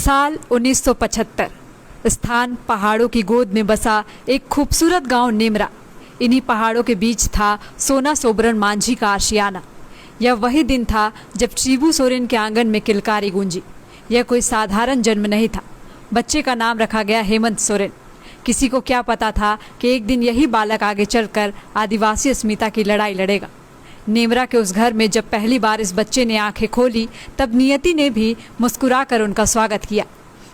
साल 1975। स्थान पहाड़ों की गोद में बसा एक खूबसूरत गांव नेमरा। इन्हीं पहाड़ों के बीच था सोना सोबरन मांझी का आशियाना। यह वही दिन था जब शिबू सोरेन के आंगन में किलकारी गूंजी। यह कोई साधारण जन्म नहीं था। बच्चे का नाम रखा गया हेमंत सोरेन। किसी को क्या पता था कि एक दिन यही बालक आगे चलकर आदिवासी अस्मिता की लड़ाई लड़ेगा। नेमरा के उस घर में जब पहली बार इस बच्चे ने आंखें खोली, तब नियति ने भी मुस्कुराकर उनका स्वागत किया।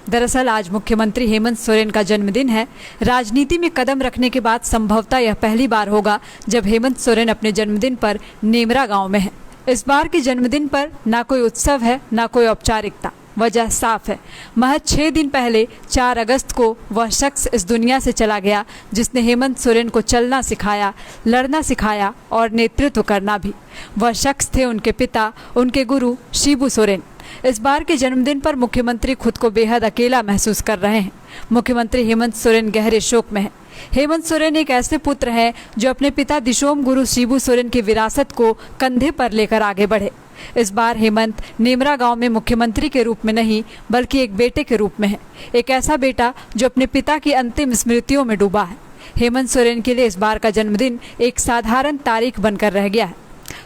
दरअसल आज मुख्यमंत्री हेमंत सोरेन का जन्मदिन है। राजनीति में कदम रखने के बाद संभवतः यह पहली बार होगा जब हेमंत सोरेन अपने जन्मदिन पर नेमरा गांव में है। इस बार के जन्मदिन पर ना कोई उत्सव है, ना कोई औपचारिकता। वजह साफ है। महज 6 दिन पहले 4 अगस्त को वह शख्स इस दुनिया से चला गया जिसने हेमंत सोरेन को चलना सिखाया, लड़ना सिखाया और नेतृत्व करना भी। वह शख्स थे उनके पिता, उनके गुरु शिबू सोरेन। इस बार के जन्मदिन पर मुख्यमंत्री खुद को बेहद अकेला महसूस कर रहे हैं। मुख्यमंत्री हेमंत सोरेन गहरे शोक में है। हेमंत सोरेन एक ऐसे पुत्र हैं जो अपने पिता दिशोम गुरु शिबू सोरेन की विरासत को कंधे पर लेकर आगे बढ़े। इस बार हेमंत नेमरा गांव में मुख्यमंत्री के रूप में नहीं, बल्कि एक बेटे के रूप में है। एक ऐसा बेटा जो अपने पिता की अंतिम स्मृतियों में डूबा है। हेमंत सोरेन के लिए इस बार का जन्मदिन एक साधारण तारीख बनकर रह गया है।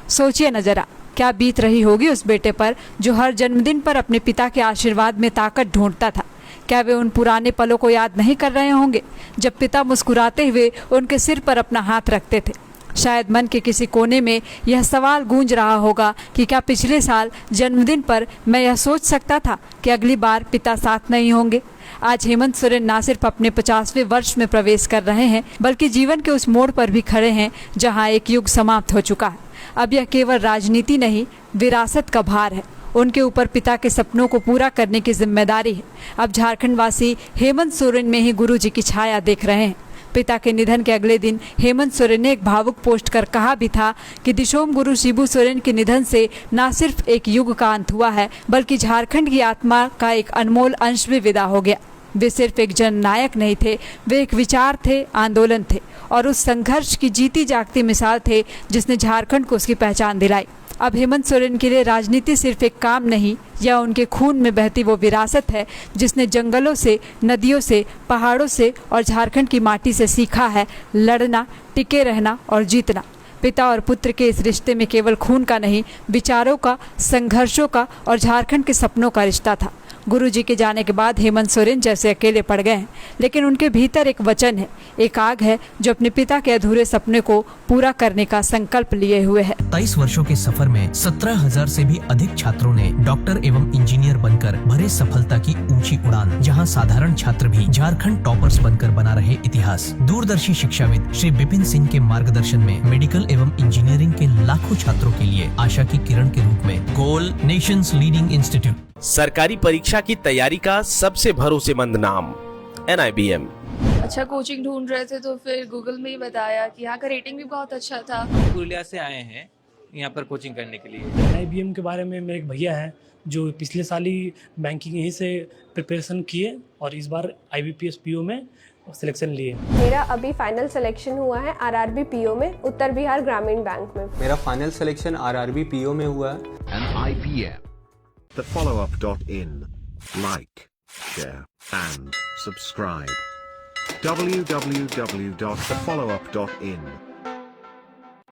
सोचिए न जरा, क्या बीत रही होगी उस बेटे पर जो हर जन्मदिन पर अपने पिता के आशीर्वाद में ताकत ढूंढता था। क्या वे उन पुराने पलों को याद नहीं कर रहे होंगे जब पिता मुस्कुराते हुए उनके सिर पर अपना हाथ रखते थे। शायद मन के किसी कोने में यह सवाल गूंज रहा होगा कि क्या पिछले साल जन्मदिन पर मैं यह सोच सकता था कि अगली बार पिता साथ नहीं होंगे। आज हेमंत सोरेन न सिर्फ अपने 50वें वर्ष में प्रवेश कर रहे हैं, बल्कि जीवन के उस मोड़ पर भी खड़े हैं जहां एक युग समाप्त हो चुका है। अब यह केवल राजनीति नहीं, विरासत का भार है। उनके ऊपर पिता के सपनों को पूरा करने की जिम्मेदारी है। अब झारखंड वासी हेमंत सोरेन में ही गुरु जी की छाया देख रहे हैं। पिता के निधन के अगले दिन हेमंत सोरेन ने एक भावुक पोस्ट कर कहा भी था कि दिशोम गुरु शिबू सोरेन के निधन से न सिर्फ एक युग का अंत हुआ है, बल्कि झारखंड की आत्मा का एक अनमोल अंश भी विदा हो गया। वे सिर्फ एक जननायक नहीं थे, वे एक विचार थे, आंदोलन थे और उस संघर्ष की जीती जागती मिसाल थे जिसने झारखंड को उसकी पहचान दिलाई। अब हेमंत सोरेन के लिए राजनीति सिर्फ एक काम नहीं, यह उनके खून में बहती वो विरासत है जिसने जंगलों से, नदियों से, पहाड़ों से और झारखंड की माटी से सीखा है लड़ना, टिके रहना और जीतना। पिता और पुत्र के इस रिश्ते में केवल खून का नहीं, विचारों का, संघर्षों का और झारखंड के सपनों का रिश्ता था। गुरु जी के जाने के बाद हेमंत सोरेन जैसे अकेले पड़ गए हैं, लेकिन उनके भीतर एक वचन है, एक आग है जो अपने पिता के अधूरे सपने को पूरा करने का संकल्प लिए हुए है। 23 वर्षों के सफर में 17,000 से भी अधिक छात्रों ने डॉक्टर एवं इंजीनियर बनकर भरे सफलता की ऊंची उड़ान। जहां साधारण छात्र भी झारखंड टॉपर्स बनकर बना रहे इतिहास। दूरदर्शी शिक्षाविद श्री विपिन सिंह के मार्गदर्शन में मेडिकल एवं इंजीनियरिंग के लाखों छात्रों के लिए आशा की किरण के रूप में गोल नेशंस लीडिंग इंस्टीट्यूट। सरकारी परीक्षा की तैयारी का सबसे भरोसेमंद नाम NIBM। अच्छा कोचिंग ढूंढ रहे थे तो फिर गूगल में ही बताया कि यहाँ का रेटिंग भी बहुत अच्छा था। पुरुलिया से आए हैं यहाँ पर कोचिंग करने के लिए। IBM के बारे में मेरे एक भैया हैं जो पिछले साल ही बैंकिंग यहीं से प्रिपरेशन किए और इस बार IBPS PO में सिलेक्शन लिए। मेरा अभी फाइनल सिलेक्शन हुआ है RRB PO में, उत्तर बिहार ग्रामीण बैंक में। मेरा फाइनल सिलेक्शन RRB PO में हुआ है। NIBM, thefollowup.in. Like, share and subscribe. www.thefollowup.in